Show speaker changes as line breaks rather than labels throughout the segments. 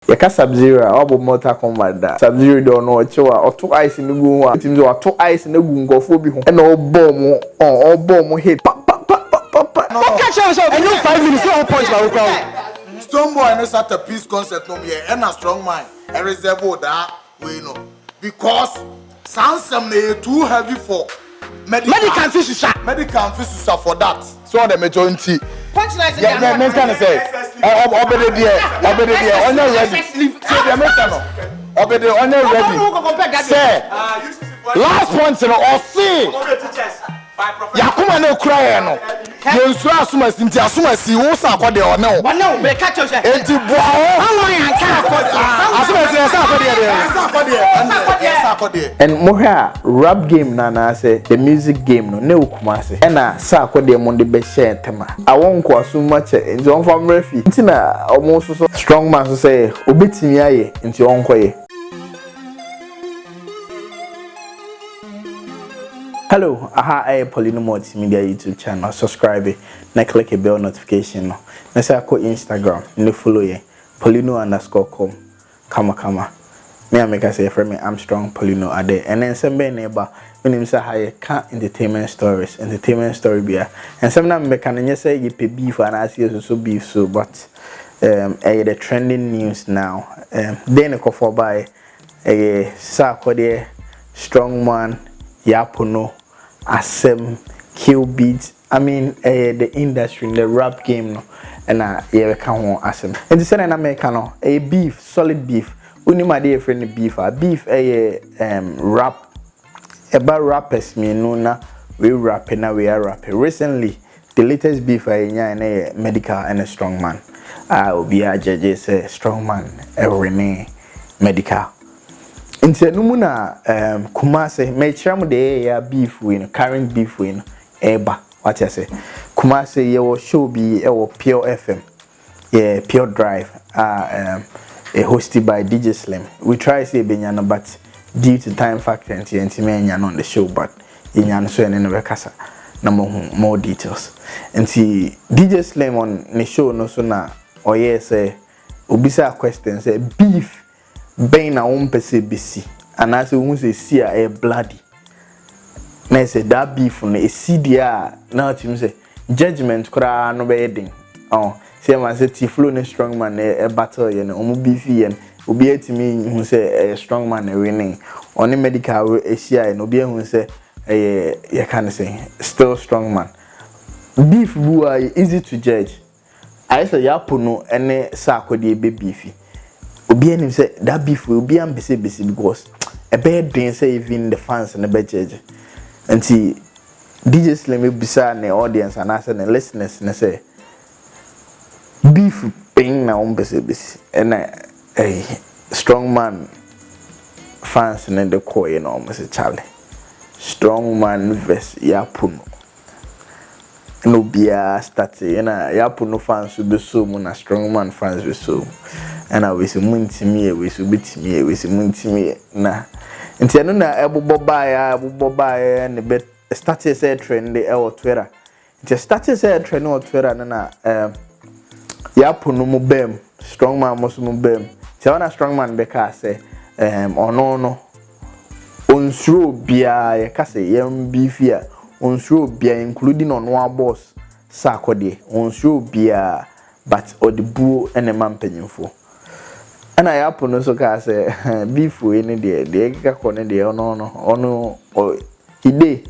Yaka Sub Zero obo Mortal Kombat da Sub Zero do no chewa oto ice ne gu ho tim so oto ice ne gu ngofo bi ho na obo mo hit pa no catch yourself and you 5 minutes you punch by crowd
Stone Boy no start a peace concert no me and a Strongman and reserve that we know because sound some too heavy for medical fish for that so the majority
punchline
yeah men can say obede there on your ready say the mechano obede on your ready say last point no or see yakuma no cry no yensu asuma sinti asuma si wo Sarkodie ono
me catch yourself
enti boa asuma si Sarkodie
and moha rap game na say the music game no ne okumase and na Sarkodie mo de be share tema awonko asuma che enti on fam refi enti na omo so Strongman so say obetimi aye enti onkoye. Hello, Poleeno Multimedia YouTube channel. Subscribe and click a bell notification. No, let's say I go Instagram and follow ye Poleeno_com. Kama. Me and make say from me I'm strong Poleeno ade. And then some neighbor when him say hi can't entertainment story be and some me can say you pay beef and I see so beef so but the trending news now then go for by Sarkodie Strongman Yaa Pono asem kill beats I mean the industry in the rap game no and yeah can ho asem and say na make no a beef solid beef unima dey friend beef rap about rappers me no na we rap na we are rapping recently the latest beef nya medical and a Strongman obi a judge say Strongman every medical Inti no mu na Kumase me chiram de ya beef we no current beef we no eba what you say Kumase ye wo show bi e wo Pure FM yeah Pure Drive hosted by DJ Slim we try say benya no but due to time factor enti me nya on the show but nya no so ene no bekasa na more details enti DJ Slim on the show no so na oye say obisa question say beef ben na pese besi anase hu se si a bloody na say that beef no e si dia na tim say judgment kura no be edin say man say Tiflo ne Strongman e battle ye no omo beef ye obi etimi hu say Strongman e winning on medical e si a no obi hu say you can say still Strongman beef bu easy to judge I say Yaa Pono ene Sarkodie be beefy obi anim say that beef will be ambese because a bad thing say even the fans and the budget anti DJ Slim bisa na audience and as the listeners na say beef pain na ambese and Strongman fans na the core no say Charlie Strongman vs Yaa Pono no bia start Yaa Pono fans will be so na Strongman fans will so and I wish Multimedia we should beat me we Multimedia na nti eno na ebobo bae and bet started say trend e o Twitter nti started say trend o Twitter na Yaa Pono mo bem Strongman mo so mo bem ti wana Strongman be ka say ono onsuro bia ye ka say yam beefia onsuro bia including on one boss Sarkodie onsuro bia but odibu ene mampanyimfo and Yaa Pono so ka say beef we ni de ka kone de ono ide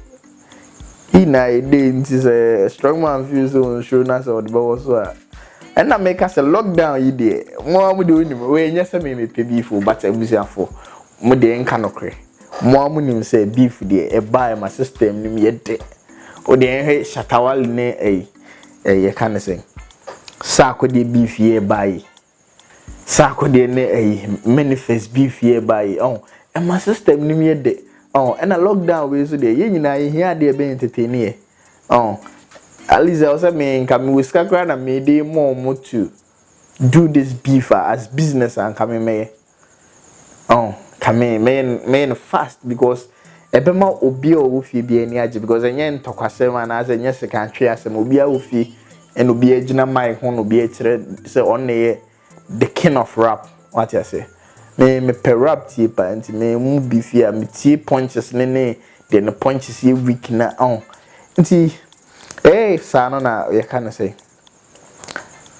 nti say Strongman feel so sure na so the boss so and na make us a lockdown ide mo amude onim we nya say me pe beef but abusiafo mo de nka nokre mo amunim say beef de e buy my system nim ye de o de he Shatta wale ne ye kan say Sarkodie beef ye buy Sarkodie ne manifest beef ye buy and my system nim ye de and a lockdown we so de ye nyina ye hia de be entertain ye Aliza also me nka we skakra na me dey more to do this beef as business and come me come fast because ebema obi o wo fie bi ani age because enye ntokwasem na as enye sekantwe asem obi a wo fie and obi agina mic ho no obi a kire say on the king of rap what you say me per rap tie pa nti me mu bifia me tie punches ne the punches ye weak na on nti sa no na you can say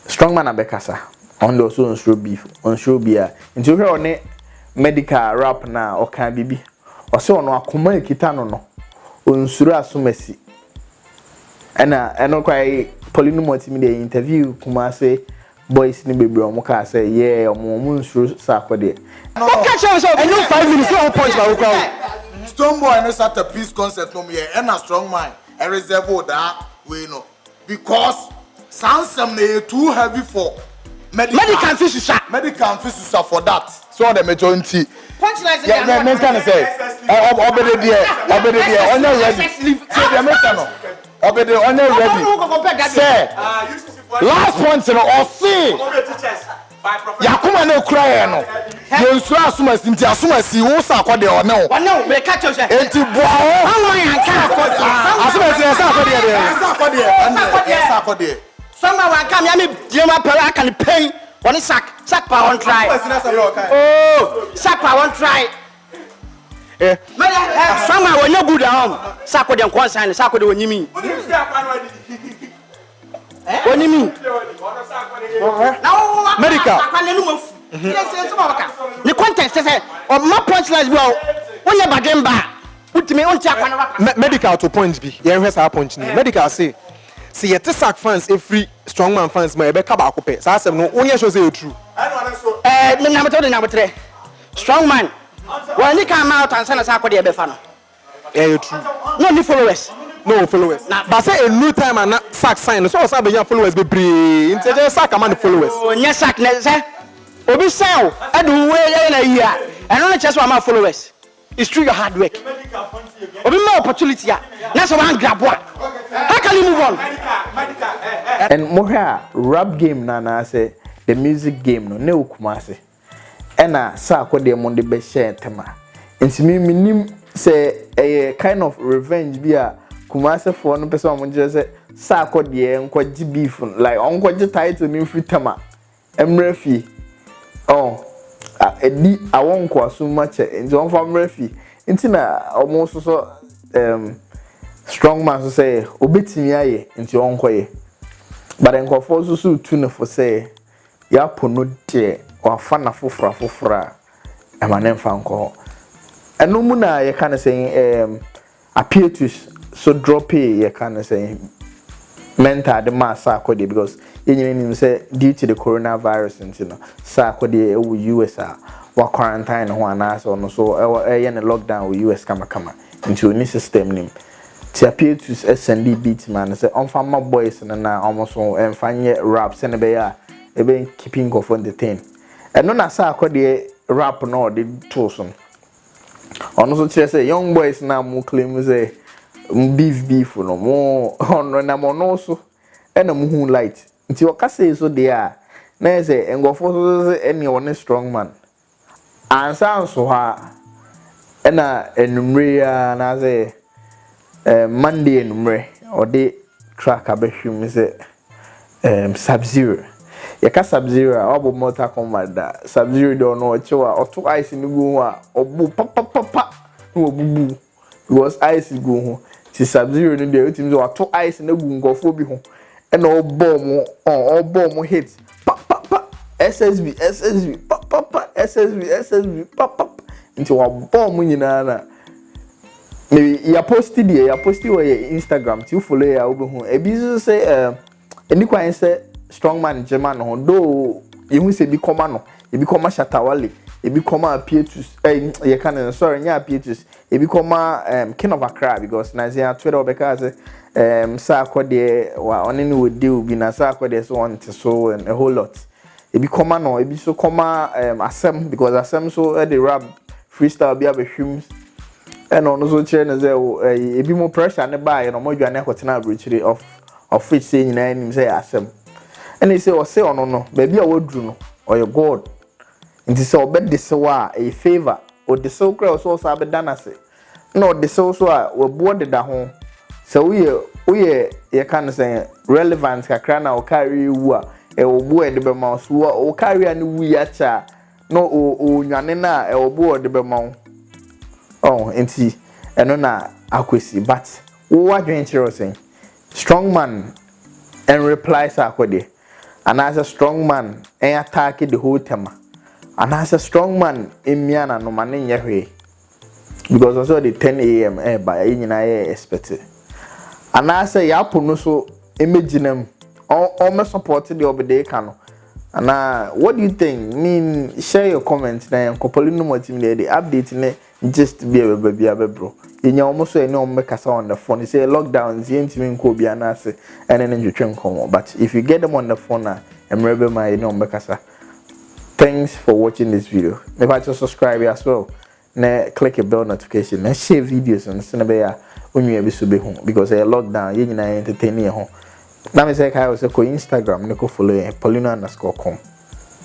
Strongman abekasa on the so on show bia nti hwe one medical rap na o kan bibi o se ono akoma ekita no onsuru asomasi eno kwai Poleeno Multimedia interview kuma say boys ni bebre omo ka say yeah omo nsuru Sarkodie
no catch us up and 5 minutes no punch na okra Stone Boy no start a peace concert no me and a Strongman I reserve that we know because sound some too heavy for medical physician for that so the majority punchline yeah me can say obede there on ready say the make no obede on ready say last point no or see yakuma no cry no yensu asumasi nti asumasi wo Sarkodie ono me catch you say enti boa how yan asumasi Sarkodie someone wan come me diema pera can pain one sack pa one try oh sack pa one try someone when you good am Sarkodie nko sign Sarkodie onyimi onimi medical the context say my punchline well when you badem ba utime onti akwana medical to point be ye hwe sa punch ni medical say see yet Sark fans free Strongman fans ma ebe ka ba akopɛ sa asem no onye show say true me na metre Strongman when you come out and send Sarkodie ebe fa no true no ni followers but say a new time and Sark sign so say be followers be bree inte je Sark am followers onye Sark na say obi sell adu we na yia and only just one followers it's through your hard work obi more opportunity na so one grab one how can you move on
and more rap game na say the music game no ne okumase ena Sarkodie mo de be share tema nti me nim say a kind of revenge bia kumase for no person mo je say Sarkodie nkwaji beef like onkwaji title ni fitama emrefi edi awon kwa so much nti on from refi nti na omo so Strongman so say obetimi aye nti onkoye but enkofo so tu na for say Yaa Pono de o afana fofora amane mfa nko eno mu na ye kan say appear to so drop ye kan say mental the mass Sarkodie because you say due to the coronavirus and Sarkodie US wa quarantine ho anas no so in a lockdown with US kama into any system nim ti appear to SND beat man say on farmer boys na almost and find raps and be keeping off on the thing and no na Sarkodie rap no the tools on so say young boys now mo claim say beef no more on na mo no so and mo light nti o ka say so there na say engofo so any one Strongman ansa so ha na enumre ya na say Monday enumre or the track abehwim say Sub Zero ya ka Sub Zero obo Mortal Kombat da Sub Zero do no chewa oto ice ni go a obu papa no obubu because ice go ho ti Sub Zero no dey utim so oto ice na gu ngofo bi ho and all bomb hits pa SSB pa SSB pa into a bomb nyina na maybe ya posted where Instagram to follow ya obo e bi so say any kwan say Strongman German no do you say be come no e be come Shatta wale e be come appear to you can sorry nya appear to e be come King of Accra because na say tr0uble because Sarkodie wa only would deal be na Sarkodie so want so and a whole lot e be come no e be so come asem because asem so the rap freestyle be abehwim and on so chair na say e be more pressure ne buy no mo dwane akotena abrochire of which say nyina nim say asem and he say o say ono no baby a wodru no or your god nti say obed this wa a favor o de so kra so so abedana say no de so a we board da ho so we you can say relevant kakra na o carry wu a e wo bo e de be ma so o carry an wu ya cha no o nwane na e obo de be ma wo oh enti eno na akwesi but wo adwen kire sen Strongman and reply Sarkodie and as a Strongman and attack the whole tema and as a Strongman in Miana no man in Yahweh because also the 10 a.m. by in I expected and I say Yaa Pono so imagine them almost supported the obede cano and what do you think mean share your comments now Poleeno Multimedia update ne just be a baby bro you almost say no make us on the phone. You say lockdown, you be an answer and then you train come. But if you get them on the phone, I'm remember my no make us. Thanks for watching this video. Maybe just subscribe as well. Now click a bell notification. Now share videos on Cinebea when you be home because a lockdown, you entertain home. Now I say I was go Instagram, go follow Poleeno_com.